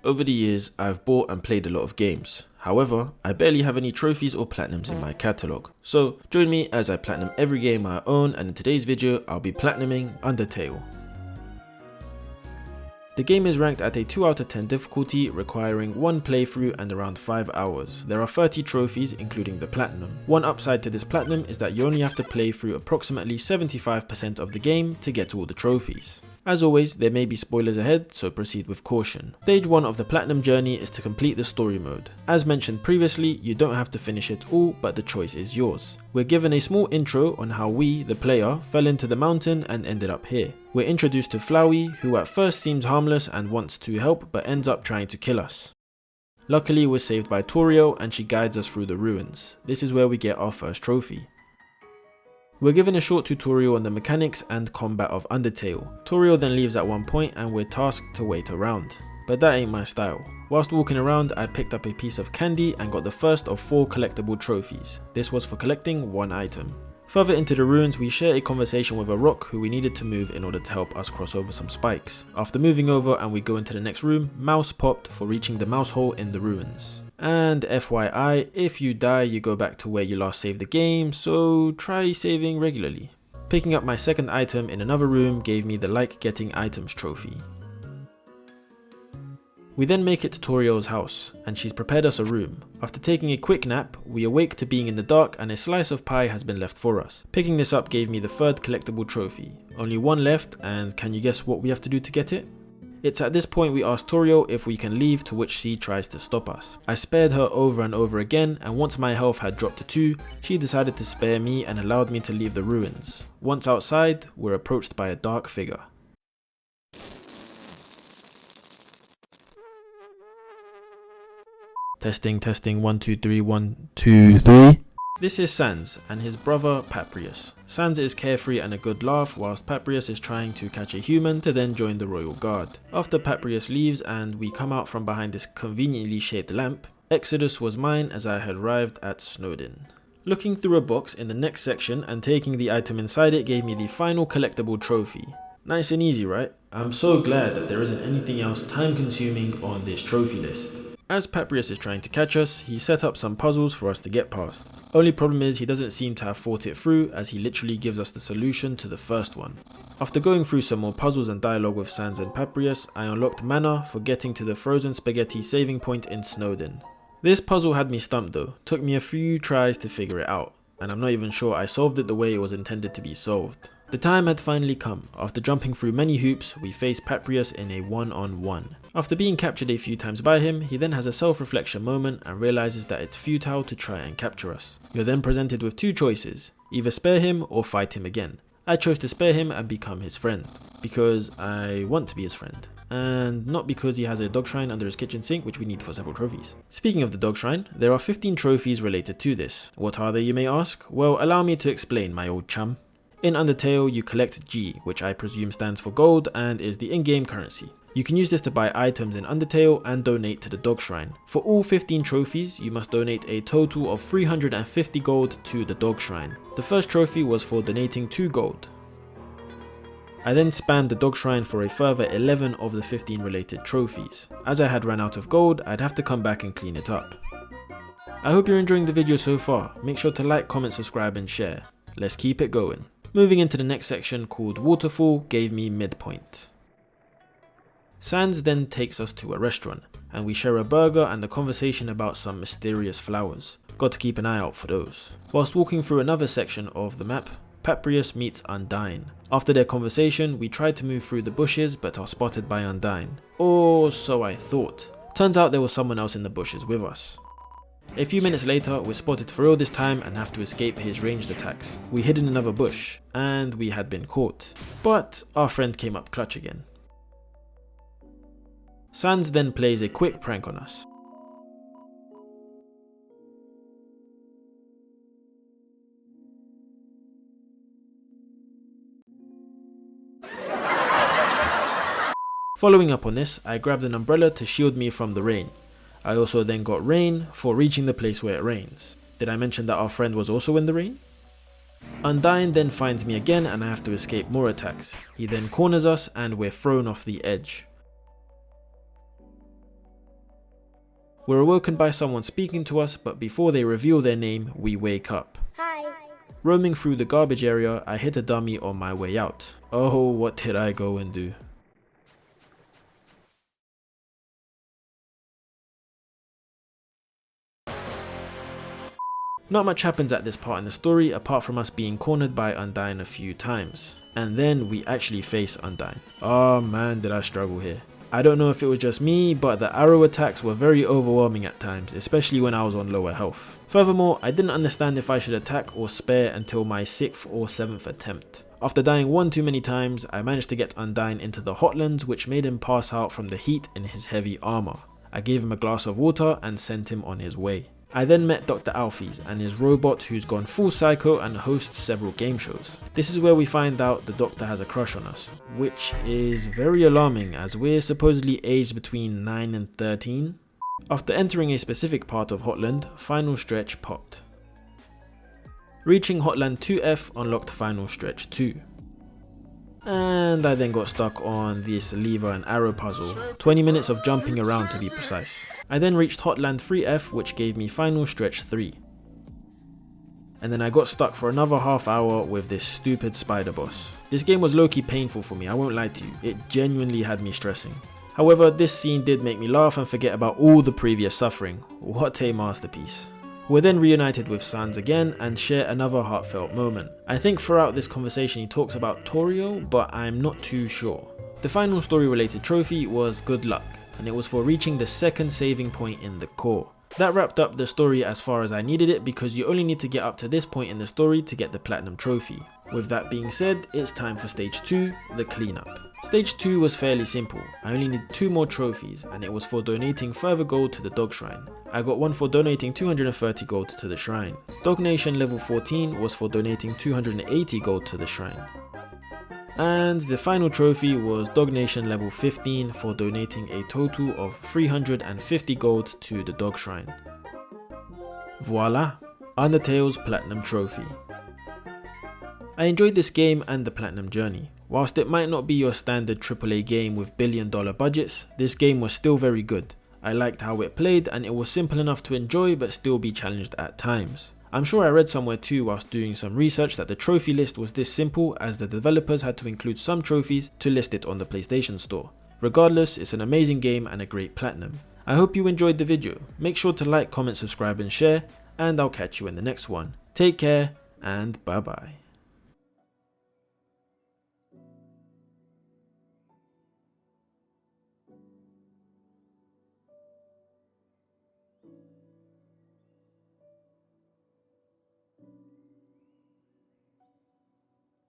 Over the years, I've bought and played a lot of games. However, I barely have any trophies or platinums in my catalogue. So join me as I platinum every game I own, and in today's video, I'll be platinuming Undertale. The game is ranked at a 2 out of 10 difficulty, requiring 1 playthrough and around 5 hours. There are 30 trophies, including the platinum. One upside to this platinum is that you only have to play through approximately 75% of the game to get all the trophies. As always, there may be spoilers ahead, so proceed with caution. Stage 1 of the platinum journey is to complete the story mode. As mentioned previously, you don't have to finish it all, but the choice is yours. We're given a small intro on how we, the player, fell into the mountain and ended up here. We're introduced to Flowey, who at first seems harmless and wants to help, but ends up trying to kill us. Luckily, we're saved by Toriel, and she guides us through the ruins. This is where we get our first trophy. We're given a short tutorial on the mechanics and combat of Undertale. Toriel then leaves at one point and we're tasked to wait around. But that ain't my style. Whilst walking around, I picked up a piece of candy and got the first of 4 collectible trophies. This was for collecting 1 item. Further into the ruins, we share a conversation with a rock who we needed to move in order to help us cross over some spikes. After moving over and we go into the next room, mouse popped for reaching the mouse hole in the ruins. And FYI, if you die, you go back to where you last saved the game, so try saving regularly. Picking up my second item in another room gave me the like getting items trophy. We then make it to Toriel's house, and she's prepared us a room. After taking a quick nap, we awake to being in the dark and a slice of pie has been left for us. Picking this up gave me the third collectible trophy. Only 1 left, and can you guess what we have to do to get it? It's at this point we ask Toriel if we can leave, to which she tries to stop us. I spared her over and over again, and once my health had dropped to 2, she decided to spare me and allowed me to leave the ruins. Once outside, we're approached by a dark figure. Testing, 1 2 3, 1 2 3. This is Sans and his brother Paprius. Sans is carefree and a good laugh, whilst Paprius is trying to catch a human to then join the royal guard. After Paprius leaves and we come out from behind this conveniently shaped lamp, Exodus was mine as I had arrived at Snowdin. Looking through a box in the next section and taking the item inside it gave me the final collectible trophy. Nice and easy, right? I'm so glad that there isn't anything else time consuming on this trophy list. As Paprius is trying to catch us, he set up some puzzles for us to get past. Only problem is he doesn't seem to have thought it through, as he literally gives us the solution to the first one. After going through some more puzzles and dialogue with Sans and Paprius, I unlocked mana for getting to the frozen spaghetti saving point in Snowdin. This puzzle had me stumped though, took me a few tries to figure it out, and I'm not even sure I solved it the way it was intended to be solved. The time had finally come. After jumping through many hoops, we face Paprius in a one-on-one. After being captured a few times by him, he then has a self-reflection moment and realizes that it's futile to try and capture us. You're then presented with 2 choices, either spare him or fight him again. I chose to spare him and become his friend, because I want to be his friend, and not because he has a dog shrine under his kitchen sink which we need for several trophies. Speaking of the dog shrine, there are 15 trophies related to this. What are they, you may ask? Well, allow me to explain, my old chum. In Undertale, you collect G, which I presume stands for gold and is the in-game currency. You can use this to buy items in Undertale and donate to the dog shrine. For all 15 trophies, you must donate a total of 350 gold to the dog shrine. The first trophy was for donating 2 gold. I then spammed the dog shrine for a further 11 of the 15 related trophies. As I had run out of gold, I'd have to come back and clean it up. I hope you're enjoying the video so far. Make sure to like, comment, subscribe and share. Let's keep it going. Moving into the next section called Waterfall gave me midpoint. Sans then takes us to a restaurant, and we share a burger and a conversation about some mysterious flowers. Got to keep an eye out for those. Whilst walking through another section of the map, Paprius meets Undyne. After their conversation, we try to move through the bushes but are spotted by Undyne. Or so I thought. Turns out there was someone else in the bushes with us. A few minutes later, we're spotted for real this time and have to escape his ranged attacks. We hid in another bush, and we had been caught. But our friend came up clutch again. Sans then plays a quick prank on us. Following up on this, I grabbed an umbrella to shield me from the rain. I also then got rain for reaching the place where it rains. Did I mention that our friend was also in the rain? Undyne then finds me again and I have to escape more attacks. He then corners us and we're thrown off the edge. We're awoken by someone speaking to us, but before they reveal their name, we wake up. Hi. Roaming through the garbage area, I hit a dummy on my way out. Oh, what did I go and do? Not much happens at this part in the story apart from us being cornered by Undyne a few times. And then we actually face Undyne. Oh man, did I struggle here. I don't know if it was just me, but the arrow attacks were very overwhelming at times, especially when I was on lower health. Furthermore, I didn't understand if I should attack or spare until my 6th or 7th attempt. After dying one too many times, I managed to get Undyne into the hotlands, which made him pass out from the heat in his heavy armor. I gave him a glass of water and sent him on his way. I then met Dr. Alphys and his robot who's gone full psycho and hosts several game shows. This is where we find out the doctor has a crush on us, which is very alarming as we're supposedly aged between 9 and 13. After entering a specific part of Hotland, Final Stretch popped. Reaching Hotland 2F unlocked Final Stretch 2. And I then got stuck on this lever and arrow puzzle, 20 minutes of jumping around to be precise. I then reached Hotland 3F, which gave me Final Stretch 3. And then I got stuck for another half hour with this stupid spider boss. This game was low-key painful for me, I won't lie to you, it genuinely had me stressing. However, this scene did make me laugh and forget about all the previous suffering. What a masterpiece. We're then reunited with Sans again and share another heartfelt moment. I think throughout this conversation he talks about Toriel, but I'm not too sure. The final story related trophy was Good Luck, and it was for reaching the 2nd saving point in the core. That wrapped up the story as far as I needed it because you only need to get up to this point in the story to get the Platinum Trophy. With that being said, it's time for Stage 2, the cleanup. Stage 2 was fairly simple. I only needed 2 more trophies and it was for donating further gold to the dog shrine. I got one for donating 230 gold to the shrine. Dog Nation level 14 was for donating 280 gold to the shrine. And the final trophy was Dog Nation level 15 for donating a total of 350 gold to the dog shrine. Voila! Undertale's Platinum Trophy. I enjoyed this game and the Platinum journey. Whilst it might not be your standard AAA game with billion-dollar budgets, this game was still very good. I liked how it played and it was simple enough to enjoy but still be challenged at times. I'm sure I read somewhere too whilst doing some research that the trophy list was this simple as the developers had to include some trophies to list it on the PlayStation Store. Regardless, it's an amazing game and a great platinum. I hope you enjoyed the video. Make sure to like, comment, subscribe and share, and I'll catch you in the next one. Take care and bye bye.